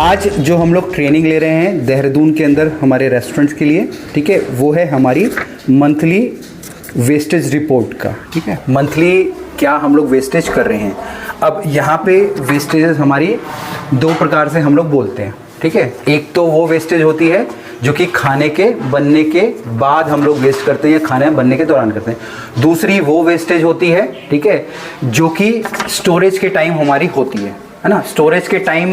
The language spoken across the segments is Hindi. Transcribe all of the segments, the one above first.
आज जो हम लोग ट्रेनिंग ले रहे हैं देहरादून के अंदर हमारे रेस्टोरेंट्स के लिए, ठीक है, वो है हमारी मंथली वेस्टेज रिपोर्ट का। ठीक है, मंथली क्या हम लोग वेस्टेज कर रहे हैं। अब यहाँ पे वेस्टेजेस हमारी दो प्रकार से हम लोग बोलते हैं। ठीक है, एक तो वो वेस्टेज होती है जो कि खाने के बनने के बाद हम लोग वेस्ट करते हैं या खाने बनने के दौरान करते हैं। दूसरी वो वेस्टेज होती है, ठीक है, जो कि स्टोरेज के टाइम हमारी होती है ना। स्टोरेज के टाइम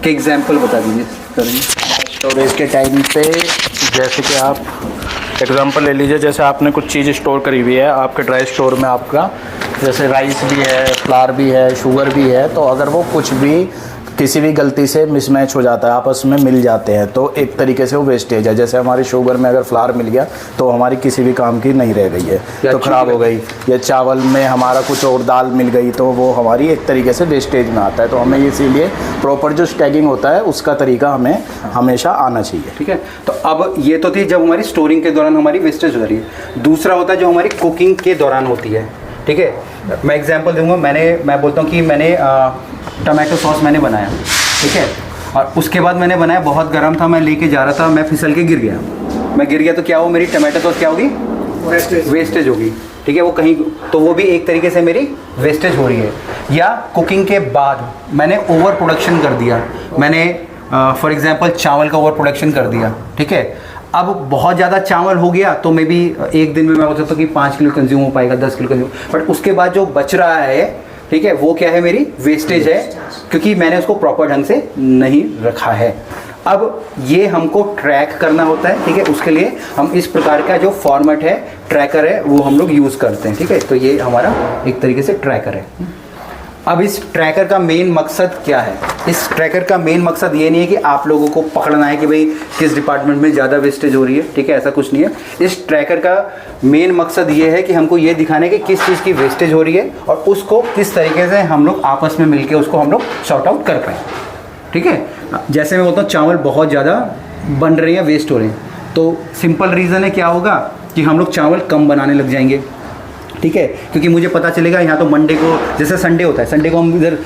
के एग्जांपल बता दीजिए। स्टोरेज के टाइम पे जैसे कि आप एग्जांपल ले लीजिए, जैसे आपने कुछ चीज़ स्टोर करी हुई है आपके ड्राई स्टोर में, आपका जैसे राइस भी है, फ्लावर भी है, शुगर भी है, तो अगर वो कुछ भी किसी भी गलती से मिसमैच हो जाता है, आपस में मिल जाते हैं, तो एक तरीके से वो वेस्टेज है। जैसे हमारी शुगर में अगर फ्लावर मिल गया तो हमारी किसी भी काम की नहीं रह गई है, तो ख़राब हो गई। या चावल में हमारा कुछ और दाल मिल गई तो वो हमारी एक तरीके से वेस्टेज में आता है। तो हमें इसीलिए प्रॉपर जो स्टैगिंग होता है उसका तरीका हमें हमेशा आना चाहिए। ठीक है, तो अब ये तो थी जब हमारी स्टोरिंग के दौरान हमारी वेस्टेज हो रही है। दूसरा होता है जो हमारी कुकिंग के दौरान होती है। ठीक है, मैं एग्जांपल दूंगा। मैं बोलता हूँ कि मैंने टमाटो सॉस मैंने बनाया, ठीक है, और उसके बाद मैंने बनाया, बहुत गर्म था, मैं लेके जा रहा था, मैं फिसल के गिर गया। मैं गिर गया तो क्या हो, मेरी टमाटो सॉस क्या होगी, वेस्टेज होगी। ठीक है, वो कहीं, तो वो भी एक तरीके से मेरी वेस्टेज हो रही है। या कुकिंग के बाद मैंने ओवर प्रोडक्शन कर दिया, मैंने फॉर एग्जांपल चावल का ओवर प्रोडक्शन कर दिया। ठीक है, अब बहुत ज़्यादा चावल हो गया तो मे भी एक दिन में मैं बोल सकता हूँ कि 5 किलो कंज्यूम हो पाएगा, 10 किलो कंज्यूम, बट उसके बाद जो बच रहा है, ठीक है, वो क्या है, मेरी वेस्टेज है, क्योंकि मैंने उसको प्रॉपर ढंग से नहीं रखा है। अब ये हमको ट्रैक करना होता है। ठीक है, उसके लिए हम इस प्रकार का जो फॉर्मेट है, ट्रैकर है, वो हम लोग यूज़ करते हैं। ठीक है, तो ये हमारा एक तरीके से ट्रैकर है। अब इस ट्रैकर का मेन मकसद क्या है? इस ट्रैकर का मेन मकसद ये नहीं है कि आप लोगों को पकड़ना है कि भाई किस डिपार्टमेंट में ज़्यादा वेस्टेज हो रही है। ठीक है, ऐसा कुछ नहीं है। इस ट्रैकर का मेन मकसद ये है कि हमको ये दिखाना है कि किस चीज़ की वेस्टेज हो रही है और उसको किस तरीके से हम लोग आपस में मिलकर उसको हम लोग सॉर्ट आउट कर पाएँ। ठीक है, जैसे मैं बोलता हूँ चावल बहुत ज़्यादा बन रहे हैं, वेस्ट हो रहे हैं, तो सिंपल रीज़न है क्या होगा कि हम लोग चावल कम बनाने लग जाएंगे। ठीक है, क्योंकि मुझे पता चलेगा यहाँ तो मंडे को, जैसे संडे होता है, संडे को हम इधर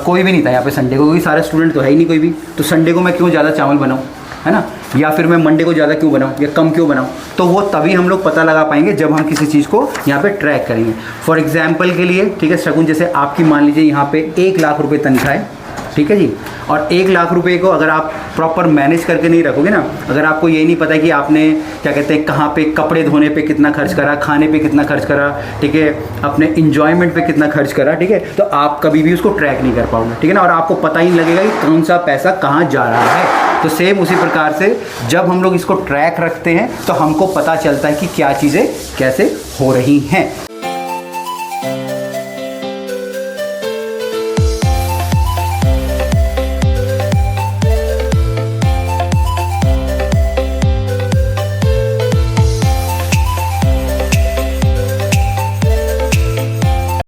कोई भी नहीं था यहाँ पे संडे को, क्योंकि सारे स्टूडेंट तो है ही नहीं कोई भी, तो संडे को मैं क्यों ज़्यादा चावल बनाऊँ, है ना, या फिर मैं मंडे को ज़्यादा क्यों बनाऊँ या कम क्यों बनाऊँ। तो वो तभी हम लोग पता लगा पाएंगे जब हम किसी चीज़ को यहाँ पे ट्रैक करेंगे। फॉर एग्जाम्पल के लिए, ठीक है शगुन, जैसे आपकी मान लीजिए यहाँ पे 1 लाख रुपये तनख्वाह है, ठीक है जी, और 1 लाख रुपए को अगर आप प्रॉपर मैनेज करके नहीं रखोगे ना, अगर आपको ये नहीं पता कि आपने क्या कहते हैं कहाँ पे कपड़े धोने पे कितना खर्च करा, खाने पे कितना खर्च करा, ठीक है, अपने इंजॉयमेंट पे कितना खर्च करा, ठीक है, तो आप कभी भी उसको ट्रैक नहीं कर पाओगे। ठीक है ना, और आपको पता ही नहीं लगेगा कि कौन सा पैसा कहाँ जा रहा है। तो सेम उसी प्रकार से जब हम लोग इसको ट्रैक रखते हैं तो हमको पता चलता है कि क्या चीज़ें कैसे हो रही हैं।